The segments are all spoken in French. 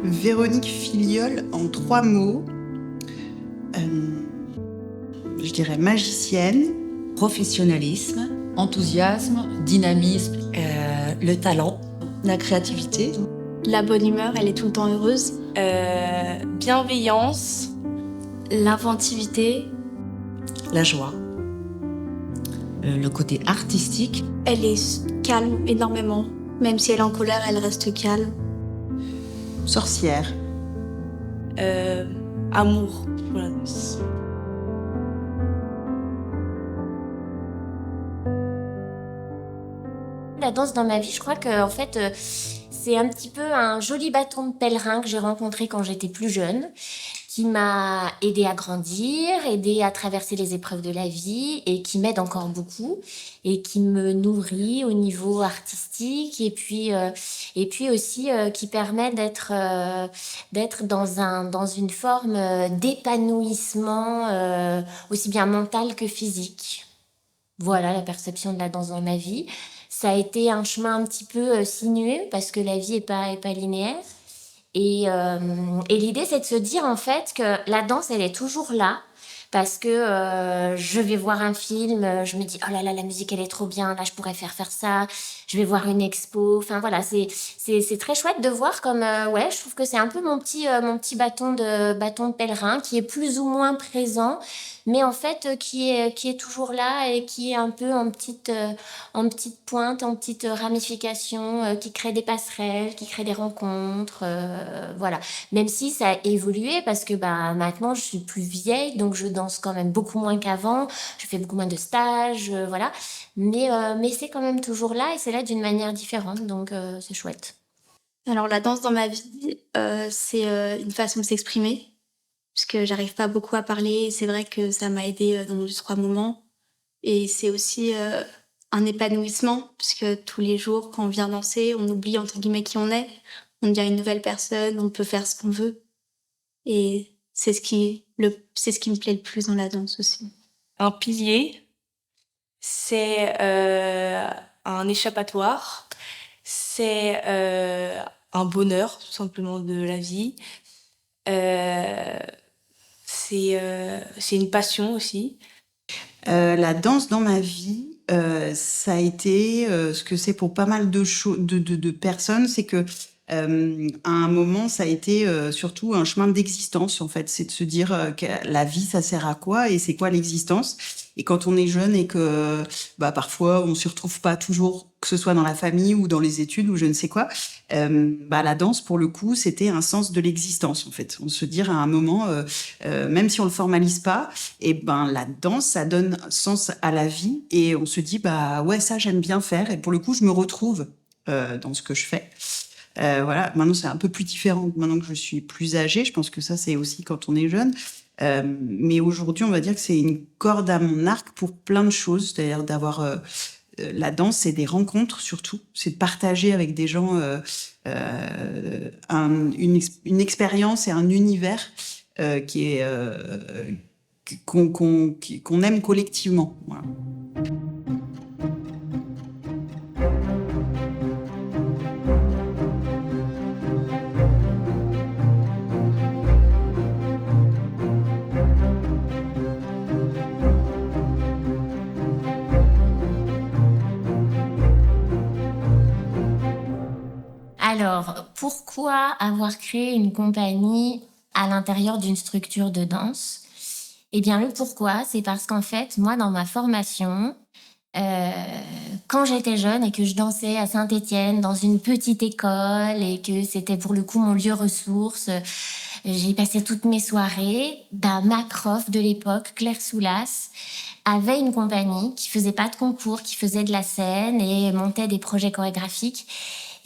Véronique Filiol en 3 mots. Je dirais magicienne. Professionnalisme, Enthousiasme, dynamisme, le talent, la créativité. La bonne humeur, elle est tout le temps heureuse. Bienveillance. L'inventivité. la joie, le côté artistique. Elle est calme énormément. Même si elle est en colère, elle reste calme. Sorcière. Amour. Voilà. La danse dans ma vie, je crois que en fait, c'est un petit peu un joli bâton de pèlerin que j'ai rencontré quand j'étais plus jeune, qui m'a aidé à grandir, aidé à traverser les épreuves de la vie et qui m'aide encore beaucoup et qui me nourrit au niveau artistique et puis aussi qui permet d'être dans une forme d'épanouissement aussi bien mental que physique. Voilà la perception de la danse dans ma vie. Ça a été un chemin un petit peu sinueux parce que la vie est pas linéaire. Et l'idée, c'est de se dire en fait que la danse, elle est toujours là. Parce que je vais voir un film, je me dis oh là là, la musique elle est trop bien, là je pourrais faire ça. Je vais voir une expo, enfin voilà, c'est très chouette de voir comme ouais, je trouve que c'est un peu mon petit bâton de pèlerin qui est plus ou moins présent, mais en fait qui est toujours là et qui est un peu en petite pointe, en petite ramification, qui crée des passerelles, qui crée des rencontres, voilà. Même si ça a évolué parce que bah maintenant je suis plus vieille, donc je danse quand même beaucoup moins qu'avant, je fais beaucoup moins de stages, voilà. Mais c'est quand même toujours là et c'est là d'une manière différente, donc c'est chouette. Alors la danse dans ma vie, c'est une façon de s'exprimer, puisque j'arrive pas beaucoup à parler. Et c'est vrai que ça m'a aidée dans les 3 moments. Et c'est aussi un épanouissement, puisque tous les jours, quand on vient danser, on oublie entre guillemets qui on est. On devient une nouvelle personne, on peut faire ce qu'on veut. Et c'est ce qui me plaît le plus dans la danse aussi. Un pilier, c'est un échappatoire, c'est un bonheur tout simplement de la vie. C'est une passion aussi. La danse dans ma vie, ça a été ce que c'est pour pas mal de personnes, c'est que à un moment, ça a été surtout un chemin d'existence, en fait. C'est de se dire que la vie, ça sert à quoi et c'est quoi l'existence. Et quand on est jeune et que bah, parfois on s'y retrouve pas toujours, que ce soit dans la famille ou dans les études ou je ne sais quoi, bah, la danse, pour le coup, c'était un sens de l'existence, en fait. On se dit à un moment, même si on le formalise pas, et ben la danse, ça donne sens à la vie et on se dit, bah ouais, ça, j'aime bien faire. Et pour le coup, je me retrouve dans ce que je fais. Voilà, maintenant c'est un peu plus différent. Maintenant que je suis plus âgée, je pense que ça c'est aussi quand on est jeune. Mais aujourd'hui, on va dire que c'est une corde à mon arc pour plein de choses. C'est-à-dire d'avoir la danse, c'est des rencontres surtout. C'est de partager avec des gens une expérience et un univers qui est qu'on aime collectivement. Voilà. Alors, pourquoi avoir créé une compagnie à l'intérieur d'une structure de danse? Eh bien, le pourquoi, c'est parce qu'en fait, moi, dans ma formation, quand j'étais jeune et que je dansais à Saint-Étienne dans une petite école et que c'était pour le coup mon lieu ressource, j'ai passé toutes mes soirées. Ma prof de l'époque, Claire Soulas, avait une compagnie qui faisait pas de concours, qui faisait de la scène et montait des projets chorégraphiques.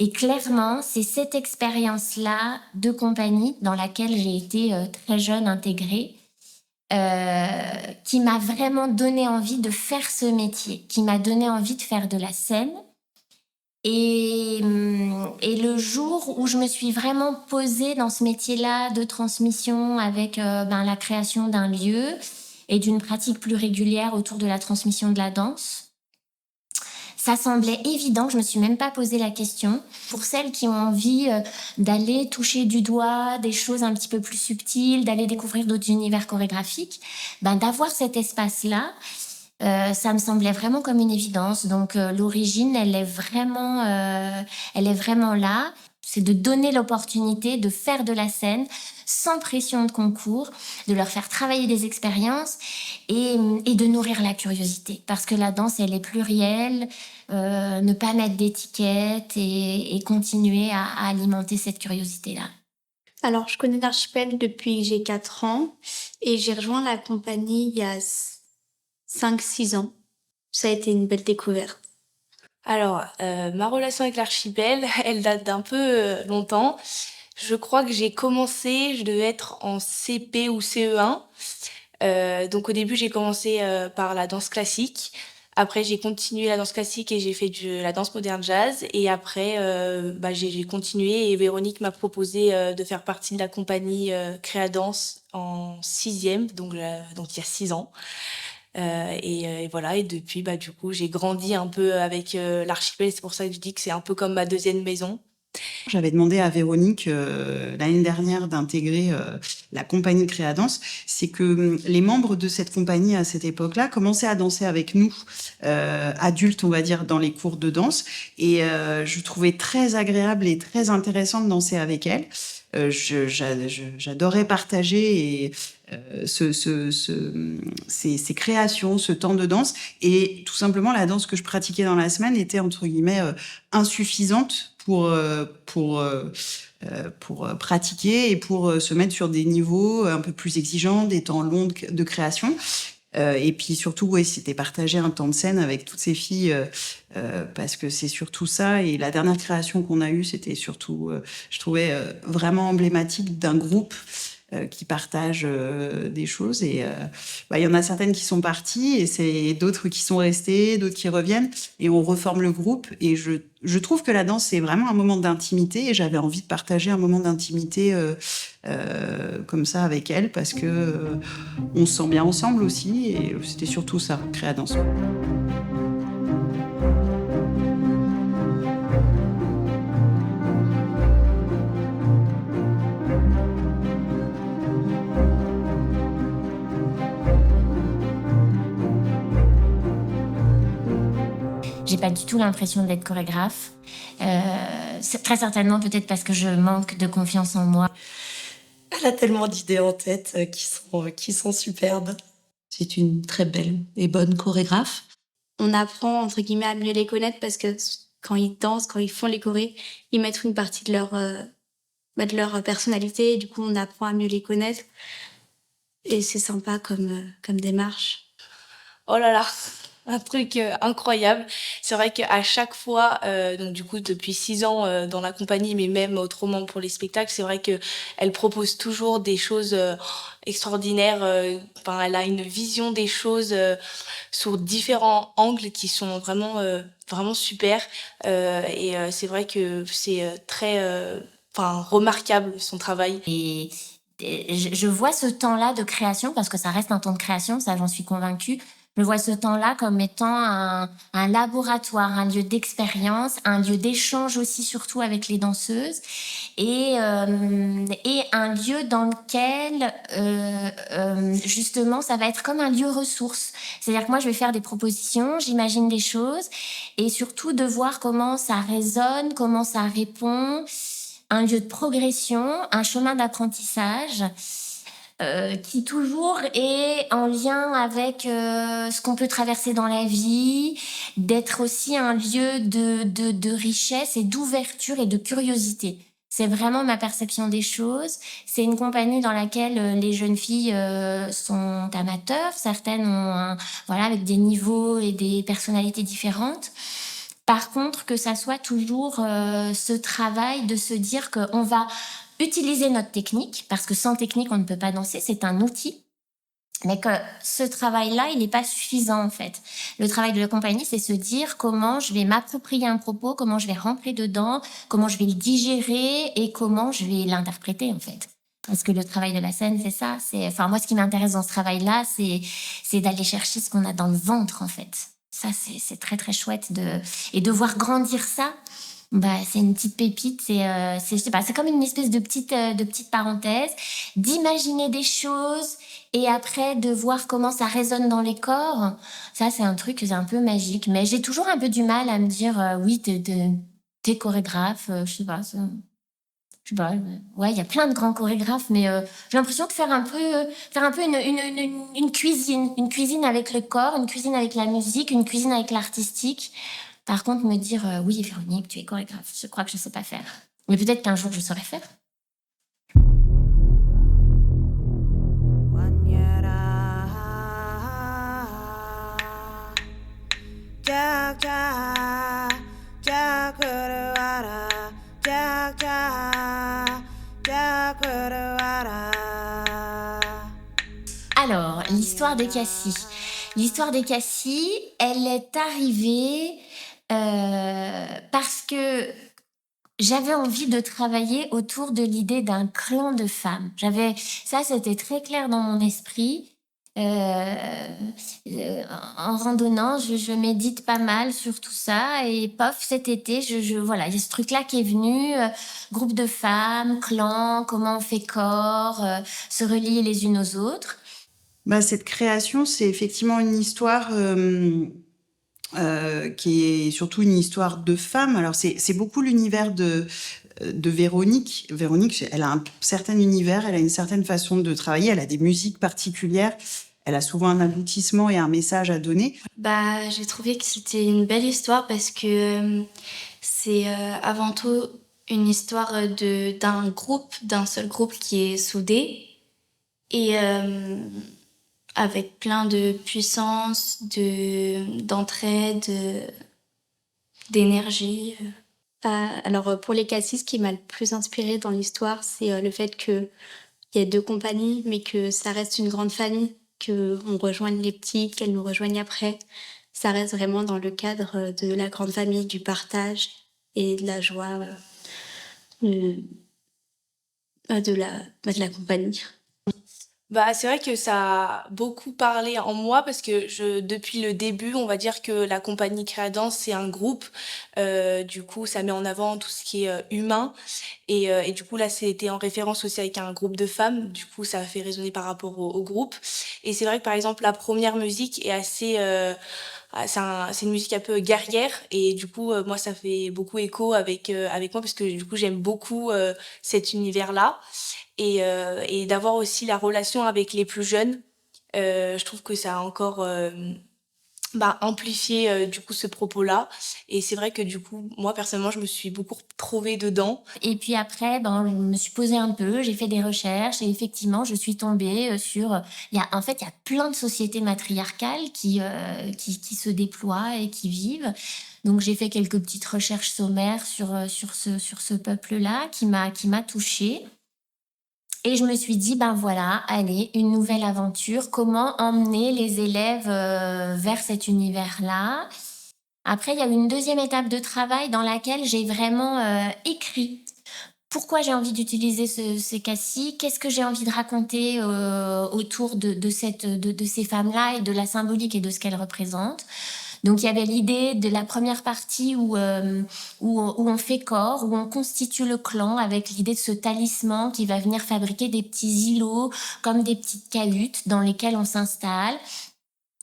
Et clairement, c'est cette expérience-là de compagnie dans laquelle j'ai été très jeune intégrée qui m'a vraiment donné envie de faire ce métier, qui m'a donné envie de faire de la scène. Et le jour où je me suis vraiment posée dans ce métier-là de transmission avec la création d'un lieu et d'une pratique plus régulière autour de la transmission de la danse, Ça semblait évident, je me suis même pas posé la question. Pour celles qui ont envie d'aller toucher du doigt des choses un petit peu plus subtiles, d'aller découvrir d'autres univers chorégraphiques, d'avoir cet espace-là, ça me semblait vraiment comme une évidence. Donc l'origine, elle est vraiment là. C'est de donner l'opportunité de faire de la scène sans pression de concours, de leur faire travailler des expériences et de nourrir la curiosité. Parce que la danse, elle est plurielle, ne pas mettre d'étiquette et continuer à alimenter cette curiosité-là. Alors, je connais l'Archipel depuis que j'ai 4 ans et j'ai rejoint la compagnie il y a 5-6 ans. Ça a été une belle découverte. Alors, ma relation avec l'Archipel, elle date d'un peu longtemps. Je crois que j'ai commencé, je devais être en CP ou CE1. Donc au début, j'ai commencé par la danse classique. Après, j'ai continué la danse classique et j'ai fait de la danse moderne jazz. Et après, j'ai continué et Véronique m'a proposé de faire partie de la compagnie Créadance en 6e, donc il y a 6 ans. Et voilà, et depuis, du coup, j'ai grandi un peu avec l'Archipel. C'est pour ça que je dis que c'est un peu comme ma deuxième maison. J'avais demandé à Véronique l'année dernière d'intégrer la compagnie Créadance. C'est que les membres de cette compagnie à cette époque-là commençaient à danser avec nous, adultes, on va dire, dans les cours de danse. Et je trouvais très agréable et très intéressant de danser avec elles. J'adorais partager ces créations, ce temps de danse. Et tout simplement, la danse que je pratiquais dans la semaine était, entre guillemets, insuffisante pour pratiquer et pour se mettre sur des niveaux un peu plus exigeants, des temps longs de création. Et puis surtout, ouais, c'était partager un temps de scène avec toutes ces filles, parce que c'est surtout ça. Et la dernière création qu'on a eue, c'était surtout, je trouvais vraiment emblématique d'un groupe qui partage des choses. Et il y en a certaines qui sont parties, et c'est d'autres qui sont restées, d'autres qui reviennent, et on reforme le groupe. Et je trouve que la danse, c'est vraiment un moment d'intimité, et j'avais envie de partager un moment d'intimité comme ça avec elles, parce que on se sent bien ensemble aussi, et c'était surtout ça, Créadance. J'ai pas du tout l'impression d'être chorégraphe. C'est très certainement peut-être parce que je manque de confiance en moi. Elle a tellement d'idées en tête qui sont superbes. C'est une très belle et bonne chorégraphe. On apprend, entre guillemets, à mieux les connaître parce que quand ils dansent, quand ils font les chorés, ils mettent une partie de leur personnalité. Et du coup, on apprend à mieux les connaître. Et c'est sympa comme démarche. Oh là là, un truc incroyable. C'est vrai qu'à chaque fois, donc du coup depuis 6 ans dans la compagnie, mais même autrement pour les spectacles, c'est vrai que elle propose toujours des choses extraordinaires. Enfin, elle a une vision des choses sur différents angles qui sont vraiment super. Et c'est vrai que c'est très remarquable son travail. Et je vois ce temps-là de création, parce que ça reste un temps de création, ça j'en suis convaincue. Je vois ce temps-là comme étant un laboratoire, un lieu d'expérience, un lieu d'échange aussi, surtout avec les danseuses, et un lieu dans lequel justement ça va être comme un lieu ressource. C'est-à-dire que moi je vais faire des propositions, j'imagine des choses, et surtout de voir comment ça résonne, comment ça répond. Un lieu de progression, un chemin d'apprentissage qui toujours est en lien avec ce qu'on peut traverser dans la vie, d'être aussi un lieu de richesse et d'ouverture et de curiosité. C'est vraiment ma perception des choses. C'est une compagnie dans laquelle les jeunes filles sont amateurs. Certaines ont avec des niveaux et des personnalités différentes. Par contre, que ça soit toujours ce travail de se dire qu'on va utiliser notre technique, parce que sans technique, on ne peut pas danser, c'est un outil, mais que ce travail-là, il n'est pas suffisant en fait. Le travail de la compagnie, c'est se dire comment je vais m'approprier un propos, comment je vais rentrer dedans, comment je vais le digérer et comment je vais l'interpréter en fait. Parce que le travail de la scène, c'est ça. Moi, ce qui m'intéresse dans ce travail-là, c'est d'aller chercher ce qu'on a dans le ventre en fait. Ça, c'est très, très chouette et de voir grandir ça. Bah, c'est une petite pépite, je sais pas, c'est comme une espèce de petite parenthèse, d'imaginer des choses et après de voir comment ça résonne dans les corps. Ça, c'est un truc, c'est un peu magique. Mais j'ai toujours un peu du mal à me dire, oui, t'es chorégraphe, je sais pas, je sais pas, ouais, il y a plein de grands chorégraphes, mais j'ai l'impression de faire un peu une cuisine avec le corps, une cuisine avec la musique, une cuisine avec l'artistique. Par contre, me dire, oui, Véronique, tu es chorégraphe, je crois que je sais pas faire. Mais peut-être qu'un jour, je saurai faire. Alors, l'histoire de Cassie. L'histoire de Cassie, elle est arrivée parce que j'avais envie de travailler autour de l'idée d'un clan de femmes. C'était très clair dans mon esprit. En randonnant, je médite pas mal sur tout ça et pof, cet été, voilà, il y a ce truc-là qui est venu, groupe de femmes, clan, comment on fait corps, se relier les unes aux autres. Bah, cette création, c'est effectivement une histoire qui est surtout une histoire de femme. Alors, c'est beaucoup l'univers de Véronique. Véronique, elle a un certain univers, elle a une certaine façon de travailler, elle a des musiques particulières, elle a souvent un aboutissement et un message à donner. Bah, j'ai trouvé que c'était une belle histoire parce que c'est avant tout une histoire d'un seul groupe qui est soudé et avec plein de puissance, d'entraide, d'énergie. Alors pour les Cassis, ce qui m'a le plus inspiré dans l'histoire, c'est le fait qu'il y a 2 compagnies, mais que ça reste une grande famille, qu'on rejoigne les petits, qu'elles nous rejoignent après. Ça reste vraiment dans le cadre de la grande famille, du partage et de la joie de la compagnie. Bah, c'est vrai que ça a beaucoup parlé en moi parce que depuis le début, on va dire que la compagnie Créadance, c'est un groupe. Du coup, ça met en avant tout ce qui est humain. Et du coup, là, c'était en référence aussi avec un groupe de femmes. Du coup, ça a fait résonner par rapport au groupe. Et c'est vrai que, par exemple, la première musique est assez... c'est une musique un peu guerrière. Et du coup, moi, ça fait beaucoup écho avec moi parce que du coup, j'aime beaucoup cet univers-là. Et d'avoir aussi la relation avec les plus jeunes, je trouve que ça a encore amplifié du coup ce propos-là. Et c'est vrai que du coup, moi personnellement, je me suis beaucoup retrouvée dedans. Et puis après, je me suis posée un peu, j'ai fait des recherches et effectivement, je suis tombée sur... il y a plein de sociétés matriarcales qui se déploient et qui vivent. Donc j'ai fait quelques petites recherches sommaires sur ce peuple-là qui m'a touchée. Et je me suis dit, voilà, allez, une nouvelle aventure. Comment emmener les élèves vers cet univers-là? Après, il y a eu une deuxième étape de travail dans laquelle j'ai vraiment écrit pourquoi j'ai envie d'utiliser ces Cassis, qu'est-ce que j'ai envie de raconter autour de ces femmes-là et de la symbolique et de ce qu'elles représentent. Donc il y avait l'idée de la première partie où on fait corps, où on constitue le clan avec l'idée de ce talisman qui va venir fabriquer des petits îlots comme des petites cahutes dans lesquelles on s'installe.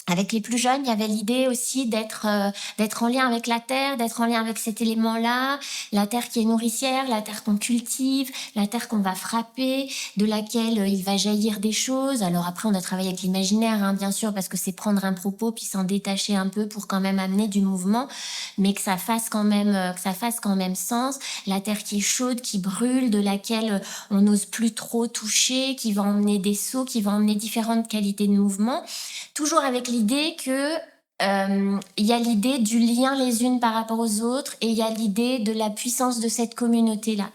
Avec les plus jeunes, il y avait l'idée aussi d'être en lien avec la terre, d'être en lien avec cet élément-là, la terre qui est nourricière, la terre qu'on cultive, la terre qu'on va frapper, de laquelle il va jaillir des choses. Alors après, on a travaillé avec l'imaginaire, bien sûr, parce que c'est prendre un propos puis s'en détacher un peu pour quand même amener du mouvement, mais que ça fasse quand même sens. La terre qui est chaude, qui brûle, de laquelle on n'ose plus trop toucher, qui va emmener des sauts, qui va emmener différentes qualités de mouvement. Toujours avec l'idée que il y a l'idée du lien les unes par rapport aux autres et il y a l'idée de la puissance de cette communauté-là.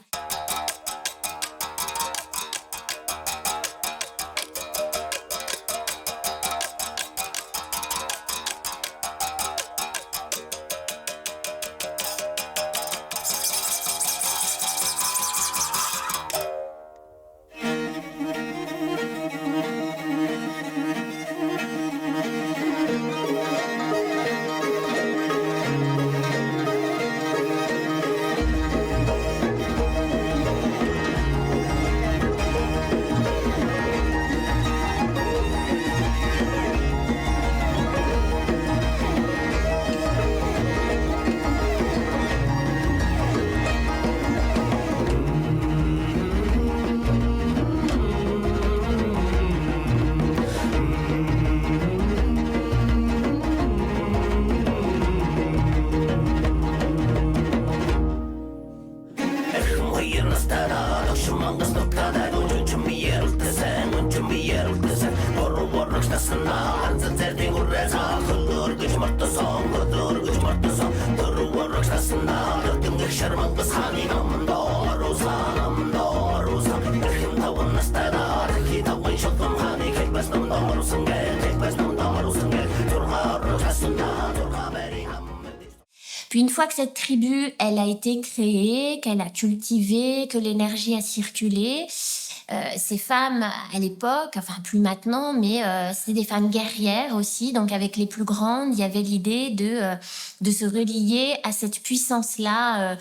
Puis une fois que cette tribu, elle a été créée, qu'elle a cultivé, que l'énergie a circulé, ces femmes à l'époque, enfin plus maintenant, mais c'est des femmes guerrières aussi. Donc avec les plus grandes, il y avait l'idée de se relier à cette puissance-là.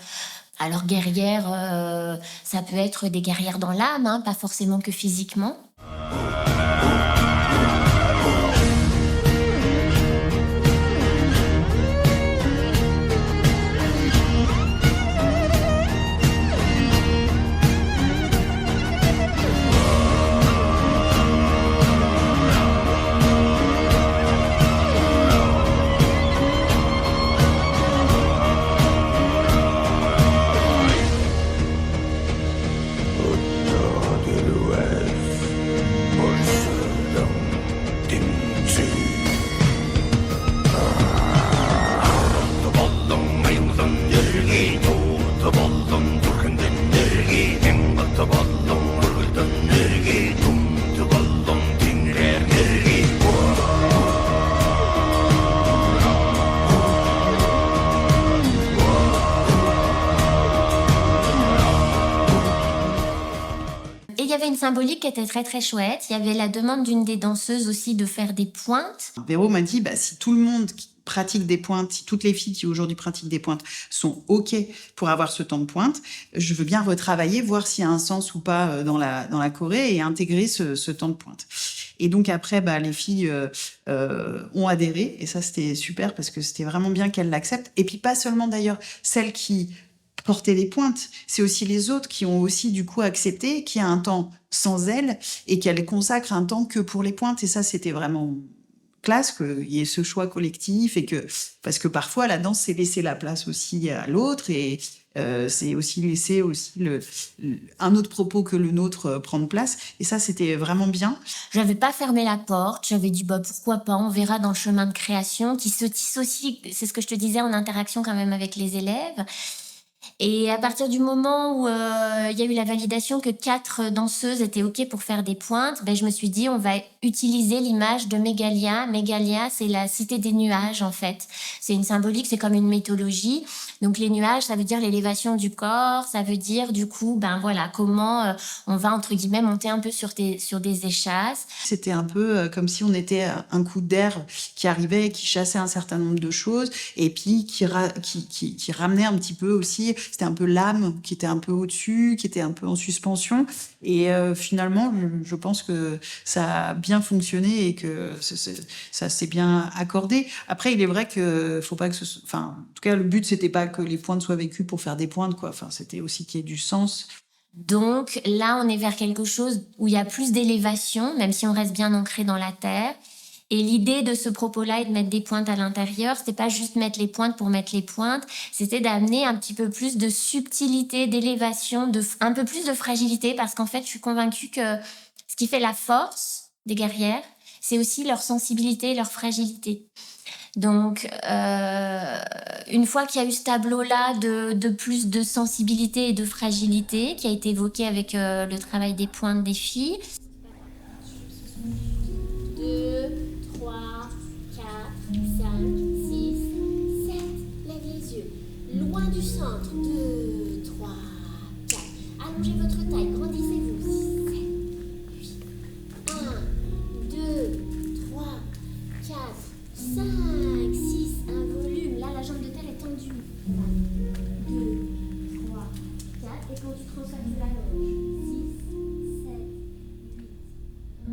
Alors guerrières, ça peut être des guerrières dans l'âme, hein, pas forcément que physiquement. Et il y avait une symbolique qui était très très chouette. Il y avait la demande d'une des danseuses aussi de faire des pointes. Véro m'a dit, si tout le monde qui pratique des pointes, si toutes les filles qui aujourd'hui pratiquent des pointes sont OK pour avoir ce temps de pointe, je veux bien retravailler, voir s'il y a un sens ou pas dans la choré et intégrer ce temps de pointe. Et donc après, les filles ont adhéré et ça c'était super parce que c'était vraiment bien qu'elles l'acceptent. Et puis pas seulement d'ailleurs celles qui portaient les pointes, c'est aussi les autres qui ont aussi du coup accepté qu'il y a un temps sans elles et qu'elles consacrent un temps que pour les pointes. Et ça c'était vraiment classe qu'il y ait ce choix collectif et parce que parfois la danse c'est laisser la place aussi à l'autre et c'est aussi laisser aussi un autre propos que le nôtre prendre place. Et ça, c'était vraiment bien. J'avais pas fermé la porte. J'avais dit, pourquoi pas, on verra dans le chemin de création qui se tisse aussi, c'est ce que je te disais, en interaction quand même avec les élèves. Et à partir du moment où il y a eu la validation que 4 danseuses étaient OK pour faire des pointes, je me suis dit, on va utiliser l'image de Mégalia. Mégalia, c'est la cité des nuages, en fait. C'est une symbolique, c'est comme une mythologie. Donc les nuages, ça veut dire l'élévation du corps, ça veut dire du coup, comment on va, entre guillemets, monter un peu sur des échasses. C'était un peu comme si on était un coup d'air qui arrivait, qui chassait un certain nombre de choses et puis qui ramenait un petit peu aussi. C'était un peu l'âme qui était un peu au-dessus, qui était un peu en suspension. Et finalement, je pense que ça a bien fonctionné et que ça s'est bien accordé. Après, il est vrai que faut pas que en tout cas, le but, c'était pas que les pointes soient vécues pour faire des pointes, quoi. Enfin, c'était aussi qu'il y ait du sens. Donc là, on est vers quelque chose où il y a plus d'élévation, même si on reste bien ancré dans la terre. Et l'idée de ce propos-là et de mettre des pointes à l'intérieur, c'était pas juste mettre les pointes pour mettre les pointes, c'était d'amener un petit peu plus de subtilité, d'élévation, un peu plus de fragilité, parce qu'en fait, je suis convaincue que ce qui fait la force des guerrières, c'est aussi leur sensibilité et leur fragilité. Donc, une fois qu'il y a eu ce tableau-là de plus de sensibilité et de fragilité, qui a été évoqué avec le travail des pointes des filles. 2, 3, 4, 5, 6, 7. Lève les yeux. Loin du centre. 2, 3, 4. Allongez votre taille. Grandissez-vous. 6, 7, 8. 1, 2, 3, 4, 5, 6. Un volume. Là, la jambe de terre est tendue. 1, 2, 3, 4. Et quand tu transfères, tu l'allonges. 6, 7, 8. 1.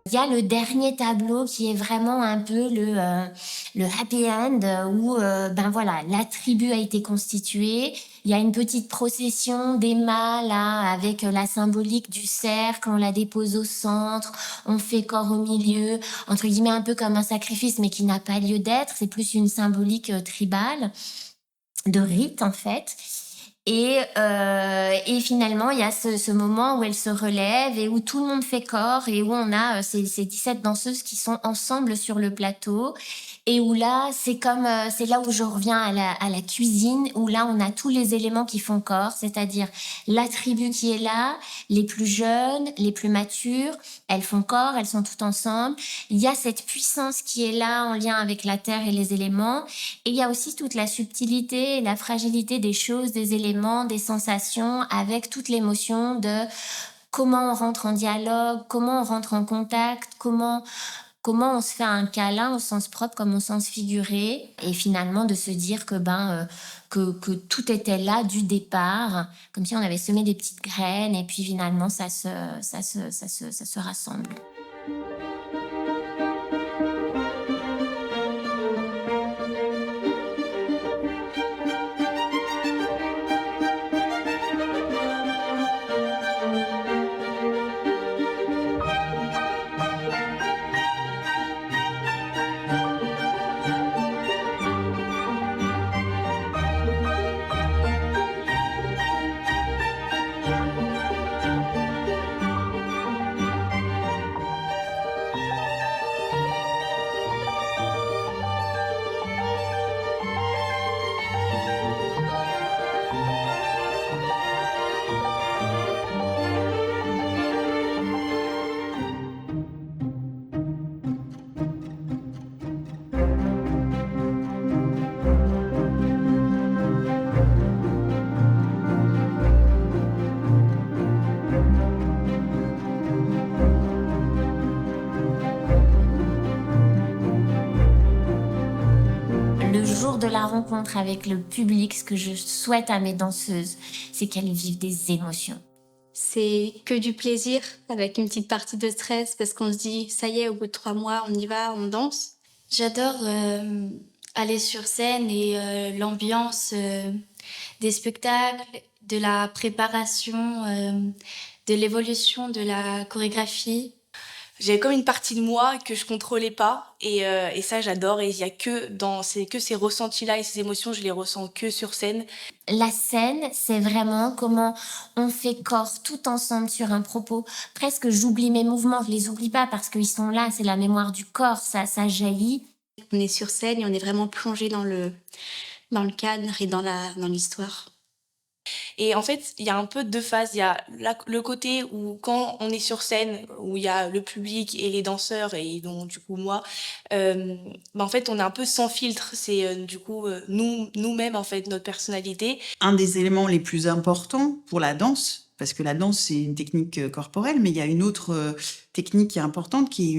Il y a le dernier tableau qui est vraiment un peu le happy end où ben voilà, la tribu a été constituée. Il y a une petite procession des mâts là avec la symbolique du cercle, on la dépose au centre, on fait corps au milieu, entre guillemets un peu comme un sacrifice mais qui n'a pas lieu d'être, c'est plus une symbolique tribale, de rite en fait. Et finalement, il y a ce moment où elle se relève et où tout le monde fait corps et où on a ces 17 danseuses qui sont ensemble sur le plateau. Et où là, c'est là où je reviens à la cuisine, où là, on a tous les éléments qui font corps, c'est-à-dire la tribu qui est là, les plus jeunes, les plus matures, elles font corps, elles sont toutes ensemble. Il y a cette puissance qui est là en lien avec la terre et les éléments. Et il y a aussi toute la subtilité et la fragilité des choses, des éléments, des sensations, avec toute l'émotion de comment on rentre en dialogue, comment on rentre en contact, comment on se fait un câlin au sens propre comme au sens figuré. Et finalement de se dire que tout était là du départ, comme si on avait semé des petites graines et puis finalement ça se rassemble. Le jour de la rencontre avec le public, ce que je souhaite à mes danseuses, c'est qu'elles vivent des émotions. C'est que du plaisir avec une petite partie de stress parce qu'on se dit ça y est, au bout de 3 mois, on y va, on danse. J'adore aller sur scène et l'ambiance des spectacles, de la préparation, de l'évolution de la chorégraphie. J'avais comme une partie de moi que je contrôlais pas et ça j'adore et il y a que ces ressentis-là et ces émotions, je les ressens que sur scène. La scène, c'est vraiment comment on fait corps tout ensemble sur un propos. Presque j'oublie mes mouvements, je les oublie pas parce qu'ils sont là, c'est la mémoire du corps, ça jaillit. On est sur scène et on est vraiment plongé dans le cadre et dans l'histoire. Et en fait, il y a un peu deux phases. Il y a le côté où quand on est sur scène, où il y a le public et les danseurs et donc du coup moi, en fait on est un peu sans filtre. C'est nous-mêmes en fait, notre personnalité. Un des éléments les plus importants pour la danse, parce que la danse c'est une technique corporelle, mais il y a une autre technique qui est importante, qui est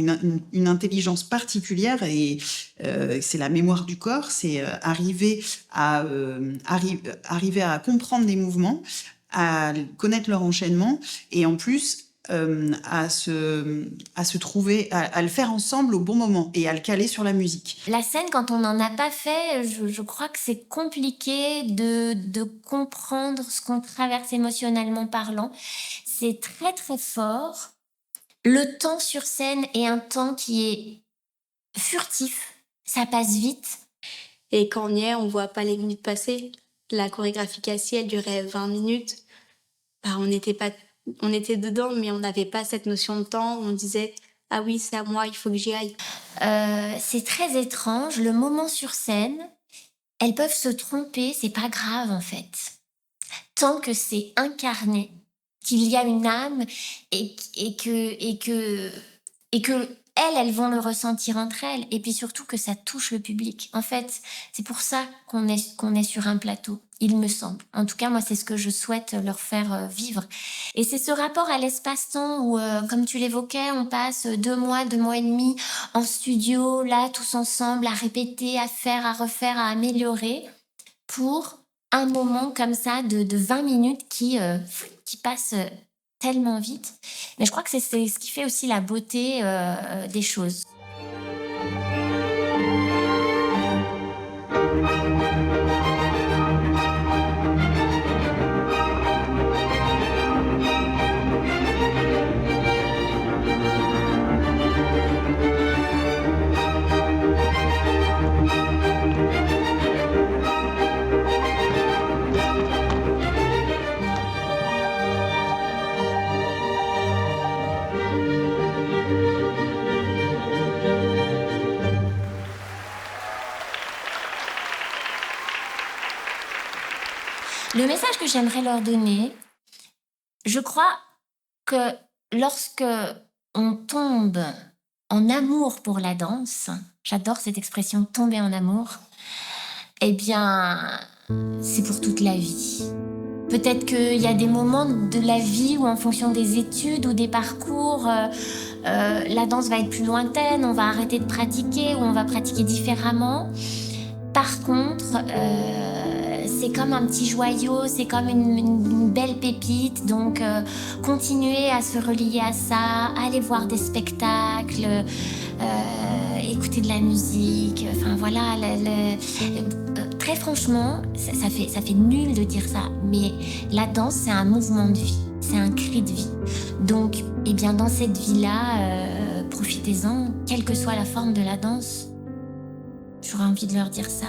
une intelligence particulière et c'est la mémoire du corps, c'est arriver à comprendre des mouvements, à connaître leur enchaînement et en plus à se trouver, à le faire ensemble au bon moment et à le caler sur la musique. La scène, quand on n'en a pas fait, je crois que c'est compliqué de comprendre ce qu'on traverse émotionnellement parlant. C'est très très fort. Le temps sur scène est un temps qui est furtif. Ça passe vite. Et quand on y est, on voit pas les minutes passer. La chorégraphie Cassie, elle durait 20 minutes. On était dedans, mais on n'avait pas cette notion de temps. On disait « Ah oui, c'est à moi, il faut que j'y aille ». C'est très étrange. Le moment sur scène, elles peuvent se tromper, c'est pas grave en fait. Tant que c'est incarné, qu'il y a une âme et que elles vont le ressentir entre elles. Et puis surtout que ça touche le public. En fait, c'est pour ça qu'on est sur un plateau, il me semble. En tout cas, moi, c'est ce que je souhaite leur faire vivre. Et c'est ce rapport à l'espace-temps où, comme tu l'évoquais, on passe 2 mois, 2 mois et demi en studio, là, tous ensemble, à répéter, à faire, à refaire, à améliorer, pour un moment comme ça de 20 minutes qui passe tellement vite. Mais je crois que c'est ce qui fait aussi la beauté des choses. Le message que j'aimerais leur donner, je crois que lorsque on tombe en amour pour la danse, j'adore cette expression tomber en amour, eh bien, c'est pour toute la vie. Peut-être qu'il y a des moments de la vie où en fonction des études ou des parcours, la danse va être plus lointaine, on va arrêter de pratiquer ou on va pratiquer différemment. Par contre, c'est comme un petit joyau, c'est comme une belle pépite. Donc, continuer à se relier à ça, aller voir des spectacles, écouter de la musique. Enfin, voilà. Très franchement, ça fait nul de dire ça, mais la danse, c'est un mouvement de vie, c'est un cri de vie. Donc, eh bien, dans cette vie-là, profitez-en, quelle que soit la forme de la danse. J'aurais envie de leur dire ça.